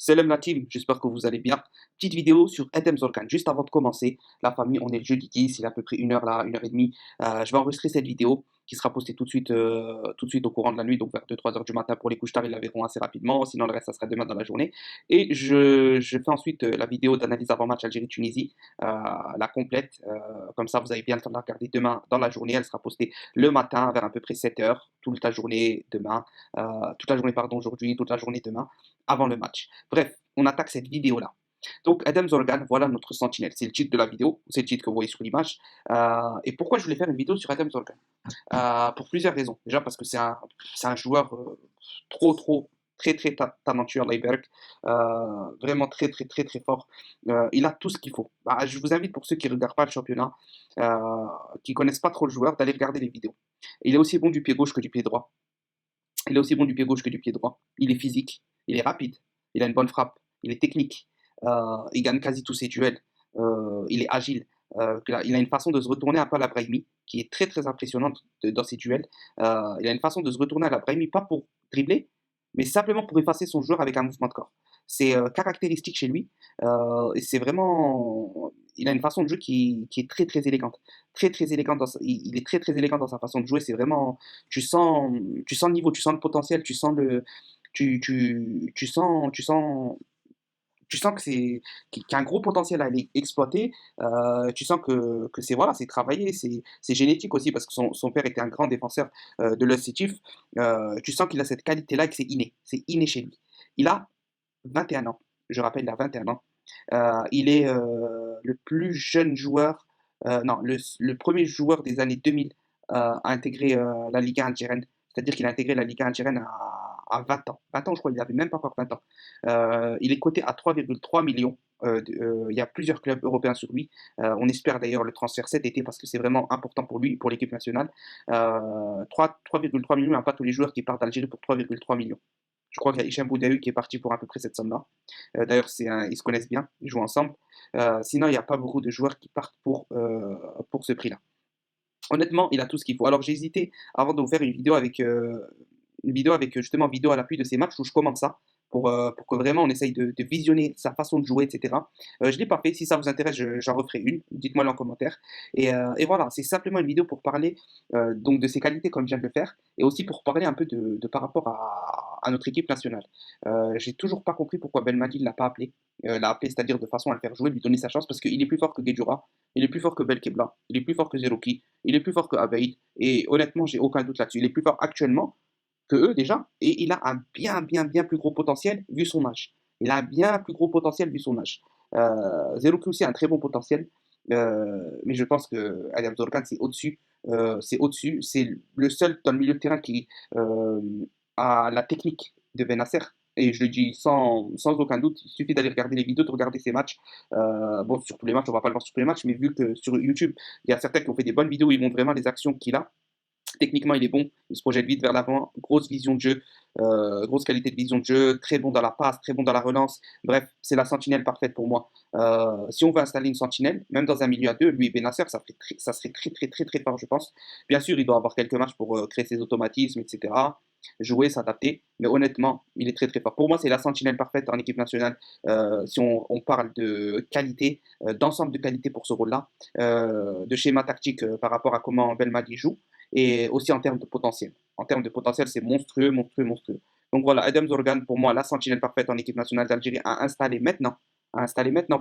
Salam la team, j'espère que vous allez bien. Petite vidéo sur Edem Zorkan. Juste avant de commencer, la famille, on est le jeudi 10, il est à peu près une heure là, une heure et demie. Je vais enregistrer cette vidéo qui sera postée tout de suite au courant de la nuit, donc vers 2-3 heures du matin pour les couches tard, ils la verront assez rapidement. Sinon, le reste, ça sera demain dans la journée. Et je fais ensuite la vidéo d'analyse avant-match Algérie-Tunisie, la complète. Comme ça, vous avez bien le temps de la regarder demain dans la journée. Elle sera postée le matin vers à peu près 7 heures, toute la journée demain, toute la journée, pardon, aujourd'hui, toute la journée demain, avant le match. Bref, on attaque cette vidéo-là. Donc, Adam Zorgan, voilà notre sentinelle. C'est le titre de la vidéo, c'est le titre que vous voyez sur l'image. Et pourquoi je voulais faire une vidéo sur Adam Zorgan? Pour plusieurs raisons. Déjà parce que c'est un joueur très très talentueux, Leiberg. Vraiment très très très très fort. Il a tout ce qu'il faut. Je vous invite pour ceux qui ne regardent pas le championnat, qui ne connaissent pas trop le joueur, d'aller regarder les vidéos. Il est aussi bon du pied gauche que du pied droit. Il est aussi bon du pied gauche que du pied droit. Il est physique, il est rapide, il a une bonne frappe, il est technique, il gagne quasi tous ses duels, il est agile. Il a une façon de se retourner un peu à la Brahimi qui est très très impressionnante dans ses duels. Il a une façon de se retourner à la Brahimi, pas pour dribbler, mais simplement pour effacer son joueur avec un mouvement de corps. C'est caractéristique chez lui, et c'est vraiment. Il a une façon de jeu qui est très très élégante. Très très élégante il est très très élégant dans sa façon de jouer. C'est vraiment. Tu sens, tu sens le niveau, tu sens le potentiel, tu sens le. Tu sens que qu'il y a un gros potentiel à aller exploiter. Tu sens que c'est voilà, c'est travaillé, c'est génétique aussi parce que son père était un grand défenseur de l'Ossétif. Tu sens qu'il a cette qualité-là et que c'est inné chez lui. Il a 21 ans, je rappelle, il a 21 ans. Il est le plus jeune joueur, non, le premier joueur des années 2000 à intégrer la Ligue 1 algérienne. C'est-à-dire qu'il a intégré la Ligue 1 algérienne à 20 ans. 20 ans, je crois, il n'avait même pas encore 20 ans. Il est coté à 3,3 millions. Il y a plusieurs clubs européens sur lui. On espère d'ailleurs le transfert cet été parce que c'est vraiment important pour lui, pour l'équipe nationale. 3,3 millions, il n'y a pas tous les joueurs qui partent d'Algérie pour 3,3 millions. Je crois qu'il y a Hicham Boudaoui qui est parti pour à peu près cette somme-là. D'ailleurs, ils se connaissent bien, ils jouent ensemble. Sinon, il n'y a pas beaucoup de joueurs qui partent pour ce prix-là. Honnêtement, il a tout ce qu'il faut. Alors, j'ai hésité avant de vous faire une vidéo avec justement vidéo à l'appui de ces matchs où je commente ça pour que vraiment on essaye de visionner sa façon de jouer, etc. Je ne l'ai pas fait. Si ça vous intéresse, j'en referai une. Dites-moi en commentaire. Et voilà, c'est simplement une vidéo pour parler donc de ses qualités comme je viens de le faire et aussi pour parler un peu de par rapport à notre équipe nationale. J'ai toujours pas compris pourquoi Belmadi ne l'a pas appelé. L'a appelé, c'est-à-dire de façon à le faire jouer, lui donner sa chance parce qu'il est plus fort que Guedjura, il est plus fort que Belkebla, il est plus fort que Zerouki, il est plus fort que Abeid. Et honnêtement, j'ai aucun doute là-dessus. Il est plus fort actuellement que eux déjà, et il a un bien plus gros potentiel vu son âge. Il a un bien plus gros potentiel vu son âge. Zerouki aussi a un très bon potentiel, mais je pense que Adam Zorkan c'est au-dessus, c'est le seul dans le milieu de terrain qui a la technique de Benasser. Et je le dis sans aucun doute, il suffit d'aller regarder les vidéos, de regarder ses matchs. Bon, sur tous les matchs, on va pas le voir sur tous les matchs, mais vu que sur YouTube, il y a certains qui ont fait des bonnes vidéos, ils montrent vraiment les actions qu'il a. Techniquement, il est bon, il se projette vite vers l'avant, grosse vision de jeu, grosse qualité de vision de jeu, très bon dans la passe, très bon dans la relance. Bref, c'est la sentinelle parfaite pour moi. Si on veut installer une sentinelle, même dans un milieu à deux, lui et Benasser, ça serait très fort, je pense. Bien sûr, il doit avoir quelques matchs pour créer ses automatismes, etc. Jouer, s'adapter, mais honnêtement, il est très fort. Pour moi, c'est la sentinelle parfaite en équipe nationale. Si on parle de qualité, d'ensemble de qualité pour ce rôle-là, de schéma tactique par rapport à comment Belmadi joue et aussi en termes de potentiel. En termes de potentiel, c'est monstrueux. Donc voilà, Adam Zorgan, pour moi, la sentinelle parfaite en équipe nationale d'Algérie à installer maintenant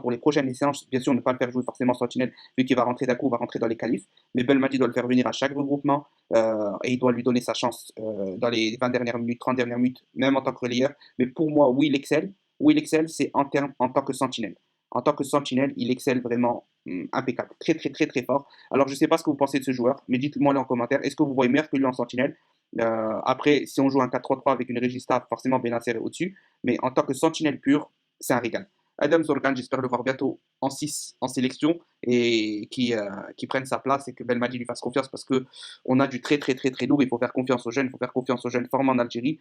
pour les prochaines séances. Bien sûr, ne pas le faire jouer forcément sentinelle, vu qu'il va rentrer d'un coup, va rentrer dans les qualifs. Mais Belmadi doit le faire venir à chaque regroupement et il doit lui donner sa chance dans les 20 dernières minutes, 30 dernières minutes, même en tant que relayeur. Mais pour moi, oui, il excelle. Oui, il excelle, c'est en tant que sentinelle. En tant que sentinelle, il excelle vraiment impeccable. Très fort. Alors, je ne sais pas ce que vous pensez de ce joueur, mais dites-moi en commentaire. Est-ce que vous voyez meilleur que lui en sentinelle? Après, si on joue un 4-3-3 avec une Regista, forcément Benacer est au-dessus. Mais en tant que sentinelle pure, c'est un régal. Adam Zorgan, j'espère le voir bientôt en 6 en sélection et qui prenne sa place et que Belmadi lui fasse confiance parce qu'on a du très lourd. Il faut faire confiance aux jeunes, il faut faire confiance aux jeunes formés en Algérie,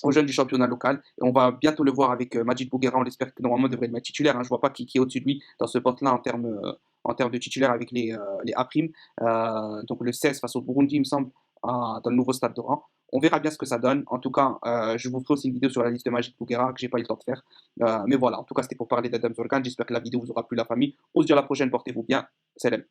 aux jeunes du championnat local. Et on va bientôt le voir avec Majid Bouguera. On espère que normalement il devrait le mettre titulaire. Je ne vois pas qui est au-dessus de lui dans ce poste-là en termes de titulaire avec les A'. Donc le 16 face au Burundi, il me semble, dans le nouveau stade d'Oran. On verra bien ce que ça donne. En tout cas, je vous ferai aussi une vidéo sur la liste de Magic Bouguera que j'ai pas eu le temps de faire. Mais voilà, en tout cas, c'était pour parler d'Adam Zorgan. J'espère que la vidéo vous aura plu, la famille. On se dit à la prochaine, portez-vous bien. Salam.